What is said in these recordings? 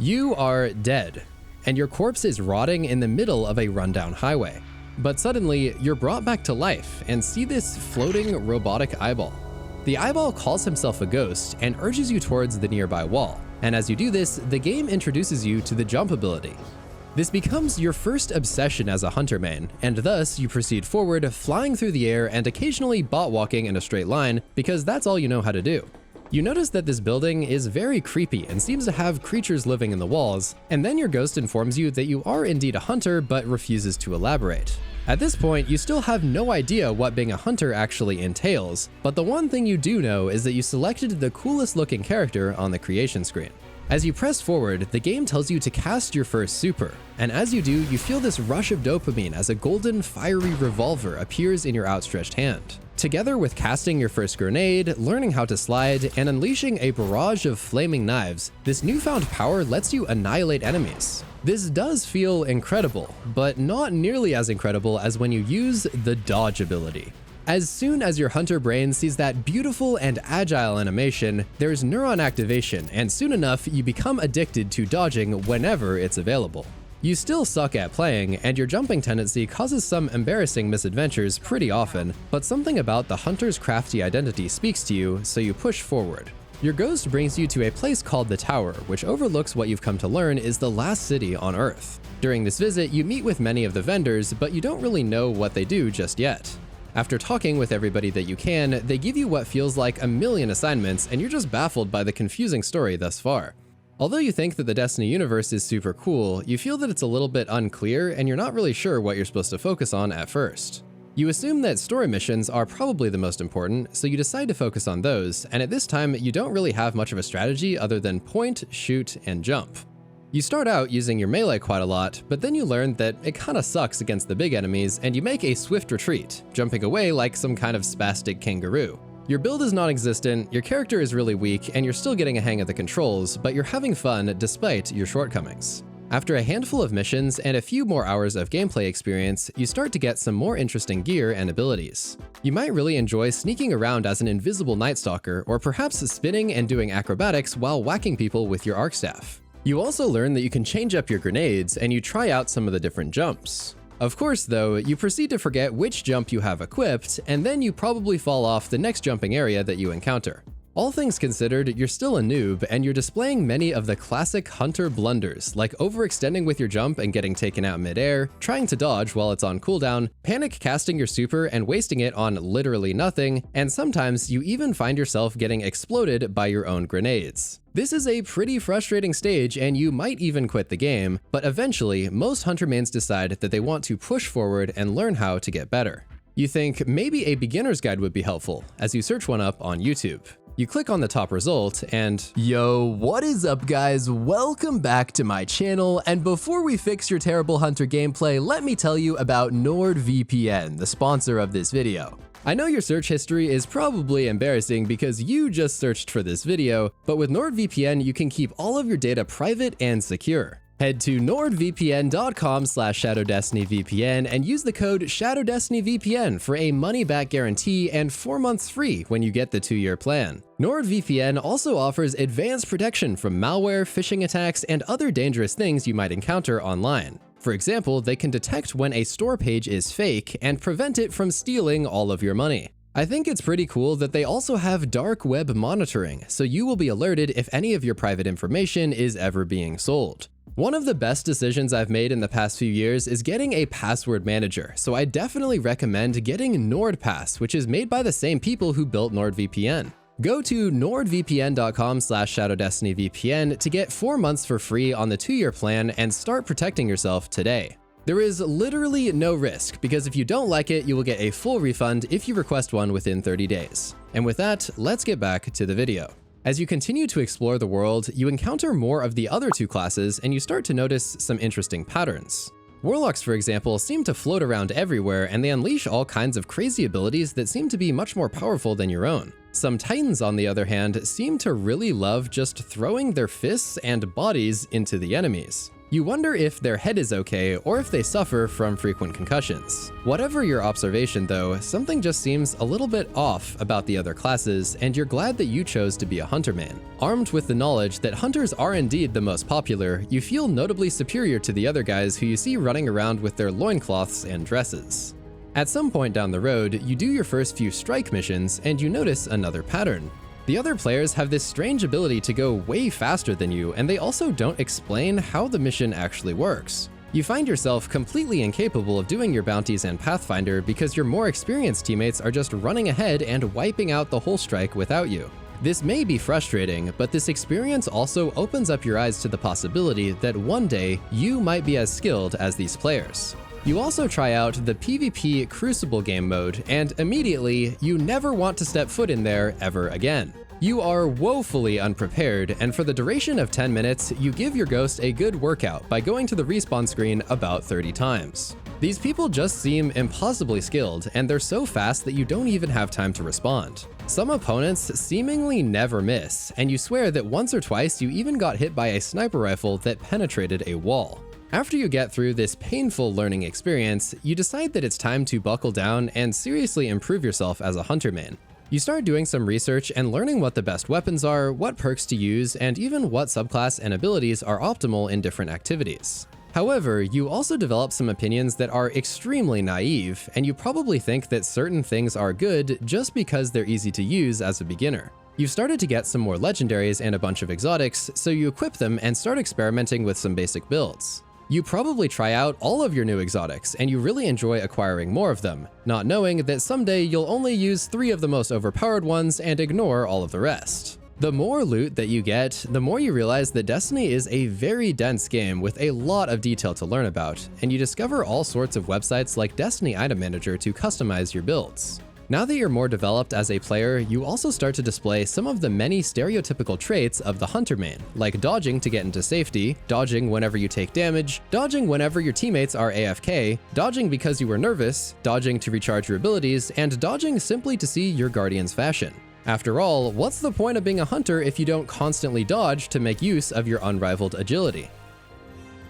You are dead, and your corpse is rotting in the middle of a rundown highway. But suddenly, you're brought back to life and see this floating robotic eyeball. The eyeball calls himself a ghost and urges you towards the nearby wall, and as you do this, the game introduces you to the jump ability. This becomes your first obsession as a hunter main, and thus you proceed forward, flying through the air and occasionally bot walking in a straight line because that's all you know how to do. You notice that this building is very creepy and seems to have creatures living in the walls, and then your ghost informs you that you are indeed a hunter but refuses to elaborate. At this point, you still have no idea what being a hunter actually entails, but the one thing you do know is that you selected the coolest looking character on the creation screen. As you press forward, the game tells you to cast your first super, and as you do, you feel this rush of dopamine as a golden, fiery revolver appears in your outstretched hand. Together with casting your first grenade, learning how to slide, and unleashing a barrage of flaming knives, this newfound power lets you annihilate enemies. This does feel incredible, but not nearly as incredible as when you use the dodge ability. As soon as your hunter brain sees that beautiful and agile animation, there's neuron activation, and soon enough you become addicted to dodging whenever it's available. You still suck at playing, and your jumping tendency causes some embarrassing misadventures pretty often, but something about the hunter's crafty identity speaks to you, so you push forward. Your ghost brings you to a place called the Tower, which overlooks what you've come to learn is the last city on Earth. During this visit, you meet with many of the vendors, but you don't really know what they do just yet. After talking with everybody that you can, they give you what feels like a million assignments, and you're just baffled by the confusing story thus far. Although you think that the Destiny universe is super cool, you feel that it's a little bit unclear and you're not really sure what you're supposed to focus on at first. You assume that story missions are probably the most important, so you decide to focus on those, and at this time you don't really have much of a strategy other than point, shoot, and jump. You start out using your melee quite a lot, but then you learn that it kinda sucks against the big enemies and you make a swift retreat, jumping away like some kind of spastic kangaroo. Your build is non-existent, your character is really weak, and you're still getting a hang of the controls, but you're having fun despite your shortcomings. After a handful of missions and a few more hours of gameplay experience, you start to get some more interesting gear and abilities. You might really enjoy sneaking around as an invisible Night Stalker, or perhaps spinning and doing acrobatics while whacking people with your arc staff. You also learn that you can change up your grenades, and you try out some of the different jumps. Of course, though, you proceed to forget which jump you have equipped, and then you probably fall off the next jumping area that you encounter. All things considered, you're still a noob, and you're displaying many of the classic hunter blunders, like overextending with your jump and getting taken out midair, trying to dodge while it's on cooldown, panic casting your super and wasting it on literally nothing, and sometimes you even find yourself getting exploded by your own grenades. This is a pretty frustrating stage, and you might even quit the game, but eventually, most hunter mains decide that they want to push forward and learn how to get better. You think maybe a beginner's guide would be helpful, as you search one up on YouTube. You click on the top result and yo, what is up guys? Welcome back to my channel, and before we fix your terrible hunter gameplay, let me tell you about NordVPN, the sponsor of this video. I know your search history is probably embarrassing because you just searched for this video, but with NordVPN you can keep all of your data private and secure. Head to nordvpn.com/ShadowDestinyVPN and use the code ShadowDestinyVPN for a money-back guarantee and 4 months free when you get the 2-year plan. NordVPN also offers advanced protection from malware, phishing attacks, and other dangerous things you might encounter online. For example, they can detect when a store page is fake and prevent it from stealing all of your money. I think it's pretty cool that they also have dark web monitoring, so you will be alerted if any of your private information is ever being sold. One of the best decisions I've made in the past few years is getting a password manager, so I definitely recommend getting NordPass, which is made by the same people who built NordVPN. Go to nordvpn.com/ShadowDestinyVPN to get 4 months for free on the 2-year plan and start protecting yourself today. There is literally no risk, because if you don't like it, you will get a full refund if you request one within 30 days. And with that, let's get back to the video. As you continue to explore the world, you encounter more of the other two classes and you start to notice some interesting patterns. Warlocks, for example, seem to float around everywhere, and they unleash all kinds of crazy abilities that seem to be much more powerful than your own. Some Titans, on the other hand, seem to really love just throwing their fists and bodies into the enemies. You wonder if their head is okay or if they suffer from frequent concussions. Whatever your observation though, something just seems a little bit off about the other classes, and you're glad that you chose to be a hunter main. Armed with the knowledge that hunters are indeed the most popular, you feel notably superior to the other guys who you see running around with their loincloths and dresses. At some point down the road, you do your first few strike missions and you notice another pattern. The other players have this strange ability to go way faster than you, and they also don't explain how the mission actually works. You find yourself completely incapable of doing your bounties and Pathfinder because your more experienced teammates are just running ahead and wiping out the whole strike without you. This may be frustrating, but this experience also opens up your eyes to the possibility that one day you might be as skilled as these players. You also try out the PvP Crucible game mode, and immediately, you never want to step foot in there ever again. You are woefully unprepared, and for the duration of 10 minutes, you give your ghost a good workout by going to the respawn screen about 30 times. These people just seem impossibly skilled, and they're so fast that you don't even have time to respond. Some opponents seemingly never miss, and you swear that once or twice you even got hit by a sniper rifle that penetrated a wall. After you get through this painful learning experience, you decide that it's time to buckle down and seriously improve yourself as a hunter main. You start doing some research and learning what the best weapons are, what perks to use, and even what subclass and abilities are optimal in different activities. However, you also develop some opinions that are extremely naive, and you probably think that certain things are good just because they're easy to use as a beginner. You've started to get some more legendaries and a bunch of exotics, so you equip them and start experimenting with some basic builds. You probably try out all of your new exotics, and you really enjoy acquiring more of them, not knowing that someday you'll only use 3 of the most overpowered ones and ignore all of the rest. The more loot that you get, the more you realize that Destiny is a very dense game with a lot of detail to learn about, and you discover all sorts of websites like Destiny Item Manager to customize your builds. Now that you're more developed as a player, you also start to display some of the many stereotypical traits of the hunter main, like dodging to get into safety, dodging whenever you take damage, dodging whenever your teammates are AFK, dodging because you were nervous, dodging to recharge your abilities, and dodging simply to see your guardian's fashion. After all, what's the point of being a hunter if you don't constantly dodge to make use of your unrivaled agility?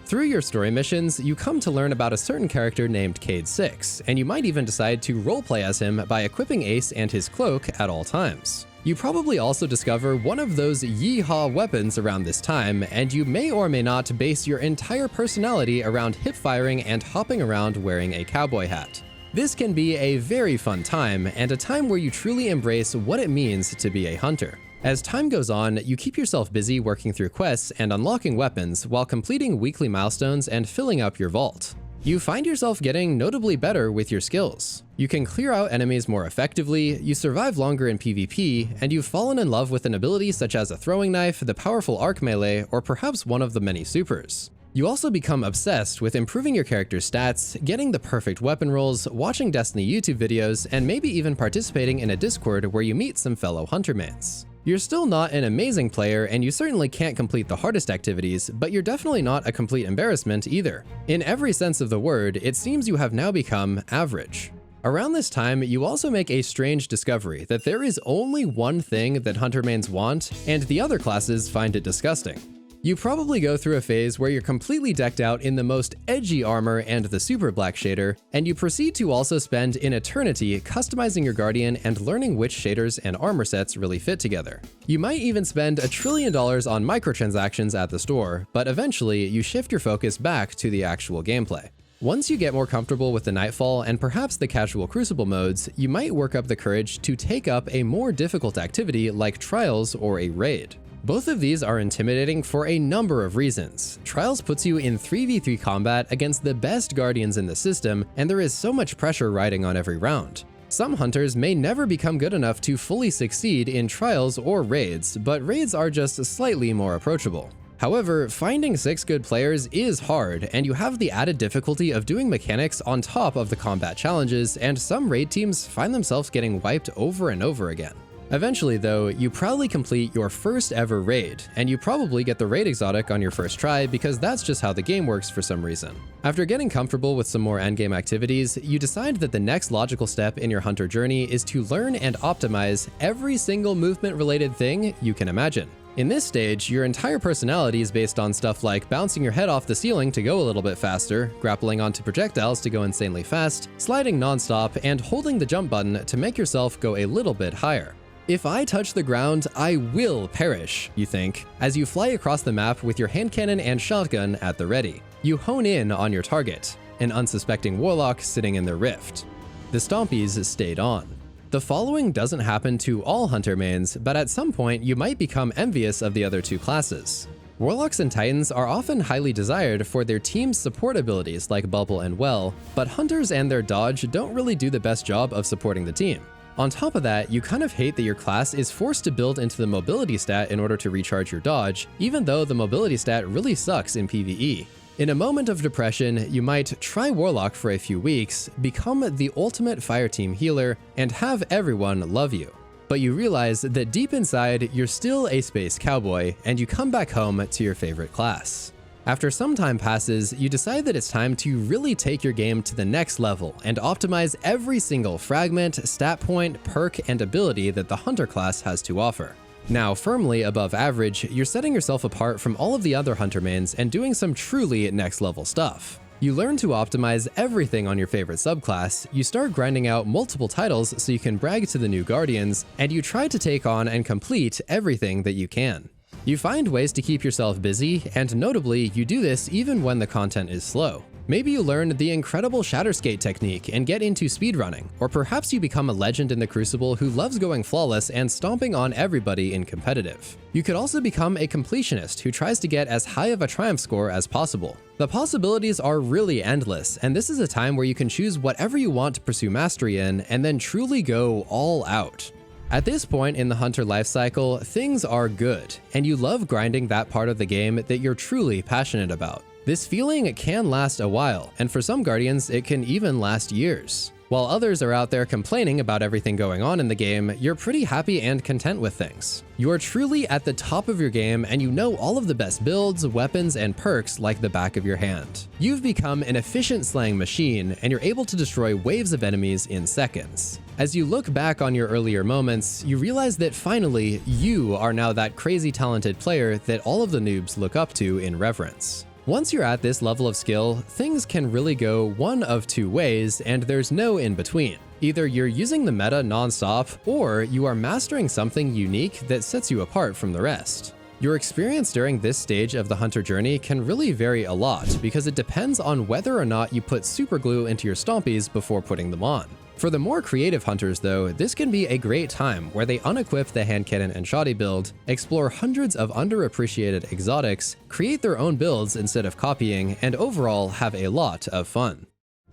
Through your story missions, you come to learn about a certain character named Cade 6, and you might even decide to roleplay as him by equipping Ace and his cloak at all times. You probably also discover one of those yeehaw weapons around this time, and you may or may not base your entire personality around hip firing and hopping around wearing a cowboy hat. This can be a very fun time, and a time where you truly embrace what it means to be a hunter. As time goes on, you keep yourself busy working through quests and unlocking weapons while completing weekly milestones and filling up your vault. You find yourself getting notably better with your skills. You can clear out enemies more effectively, you survive longer in PvP, and you've fallen in love with an ability such as a throwing knife, the powerful arc melee, or perhaps one of the many supers. You also become obsessed with improving your character's stats, getting the perfect weapon rolls, watching Destiny YouTube videos, and maybe even participating in a Discord where you meet some fellow huntermains. You're still not an amazing player, and you certainly can't complete the hardest activities, but you're definitely not a complete embarrassment either. In every sense of the word, it seems you have now become average. Around this time, you also make a strange discovery that there is only one thing that huntermains want, and the other classes find it disgusting. You probably go through a phase where you're completely decked out in the most edgy armor and the super black shader, and you proceed to also spend an eternity customizing your guardian and learning which shaders and armor sets really fit together. You might even spend $1 trillion on microtransactions at the store, but eventually you shift your focus back to the actual gameplay. Once you get more comfortable with the Nightfall and perhaps the casual Crucible modes, you might work up the courage to take up a more difficult activity like Trials or a raid. Both of these are intimidating for a number of reasons. Trials puts you in 3v3 combat against the best guardians in the system, and there is so much pressure riding on every round. Some hunters may never become good enough to fully succeed in Trials or raids, but raids are just slightly more approachable. However, finding 6 good players is hard, and you have the added difficulty of doing mechanics on top of the combat challenges, and some raid teams find themselves getting wiped over and over again. Eventually though, you proudly complete your first ever raid, and you probably get the raid exotic on your first try because that's just how the game works for some reason. After getting comfortable with some more endgame activities, you decide that the next logical step in your hunter journey is to learn and optimize every single movement related thing you can imagine. In this stage, your entire personality is based on stuff like bouncing your head off the ceiling to go a little bit faster, grappling onto projectiles to go insanely fast, sliding nonstop, and holding the jump button to make yourself go a little bit higher. If I touch the ground, I will perish, you think, as you fly across the map with your hand cannon and shotgun at the ready. You hone in on your target, an unsuspecting warlock sitting in their rift. The Stompies stayed on. The following doesn't happen to all Hunter mains, but at some point you might become envious of the other two classes. Warlocks and Titans are often highly desired for their team's support abilities like Bubble and Well, but Hunters and their dodge don't really do the best job of supporting the team. On top of that, you kind of hate that your class is forced to build into the mobility stat in order to recharge your dodge, even though the mobility stat really sucks in PvE. In a moment of depression, you might try Warlock for a few weeks, become the ultimate fireteam healer, and have everyone love you. But you realize that deep inside, you're still a space cowboy, and you come back home to your favorite class. After some time passes, you decide that it's time to really take your game to the next level and optimize every single fragment, stat point, perk, and ability that the Hunter class has to offer. Now firmly above average, you're setting yourself apart from all of the other Hunter mains and doing some truly next level stuff. You learn to optimize everything on your favorite subclass, you start grinding out multiple titles so you can brag to the new Guardians, and you try to take on and complete everything that you can. You find ways to keep yourself busy, and notably, you do this even when the content is slow. Maybe you learn the incredible Shatterskate technique and get into speedrunning, or perhaps you become a legend in the Crucible who loves going flawless and stomping on everybody in competitive. You could also become a completionist who tries to get as high of a triumph score as possible. The possibilities are really endless, and this is a time where you can choose whatever you want to pursue mastery in and then truly go all out. At this point in the Hunter lifecycle, things are good, and you love grinding that part of the game that you're truly passionate about. This feeling can last a while, and for some Guardians, it can even last years. While others are out there complaining about everything going on in the game, you're pretty happy and content with things. You are truly at the top of your game, and you know all of the best builds, weapons, and perks like the back of your hand. You've become an efficient slaying machine, and you're able to destroy waves of enemies in seconds. As you look back on your earlier moments, you realize that finally, you are now that crazy talented player that all of the noobs look up to in reverence. Once you're at this level of skill, things can really go one of two ways, and there's no in between. Either you're using the meta non-stop, or you are mastering something unique that sets you apart from the rest. Your experience during this stage of the Hunter journey can really vary a lot, because it depends on whether or not you put superglue into your Stompies before putting them on. For the more creative Hunters though, this can be a great time where they unequip the hand cannon and shoddy build, explore hundreds of underappreciated exotics, create their own builds instead of copying, and overall have a lot of fun.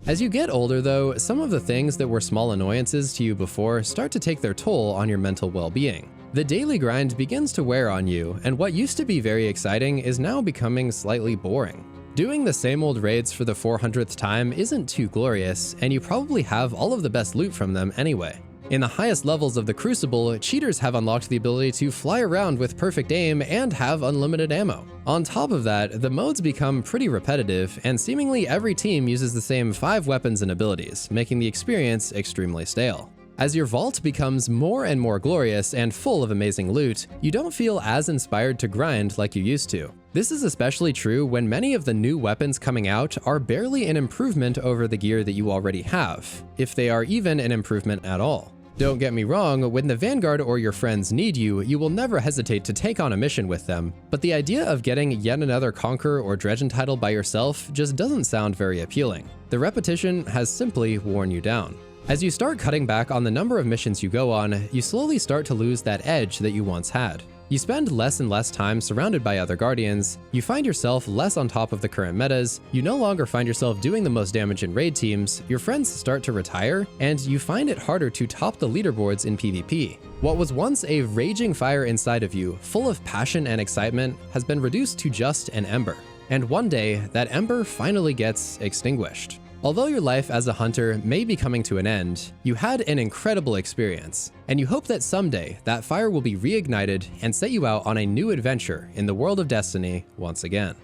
As you get older though, some of the things that were small annoyances to you before start to take their toll on your mental well-being. The daily grind begins to wear on you, and what used to be very exciting is now becoming slightly boring. Doing the same old raids for the 400th time isn't too glorious, and you probably have all of the best loot from them anyway. In the highest levels of the Crucible, cheaters have unlocked the ability to fly around with perfect aim and have unlimited ammo. On top of that, the modes become pretty repetitive, and seemingly every team uses the same 5 weapons and abilities, making the experience extremely stale. As your vault becomes more and more glorious and full of amazing loot, you don't feel as inspired to grind like you used to. This is especially true when many of the new weapons coming out are barely an improvement over the gear that you already have, if they are even an improvement at all. Don't get me wrong, when the Vanguard or your friends need you, you will never hesitate to take on a mission with them, but the idea of getting yet another Conqueror or Dredgen title by yourself just doesn't sound very appealing. The repetition has simply worn you down. As you start cutting back on the number of missions you go on, you slowly start to lose that edge that you once had. You spend less and less time surrounded by other Guardians, you find yourself less on top of the current metas, you no longer find yourself doing the most damage in raid teams, your friends start to retire, and you find it harder to top the leaderboards in PvP. What was once a raging fire inside of you, full of passion and excitement, has been reduced to just an ember. And one day, that ember finally gets extinguished. Although your life as a hunter may be coming to an end, you had an incredible experience, and you hope that someday that fire will be reignited and set you out on a new adventure in the world of Destiny once again.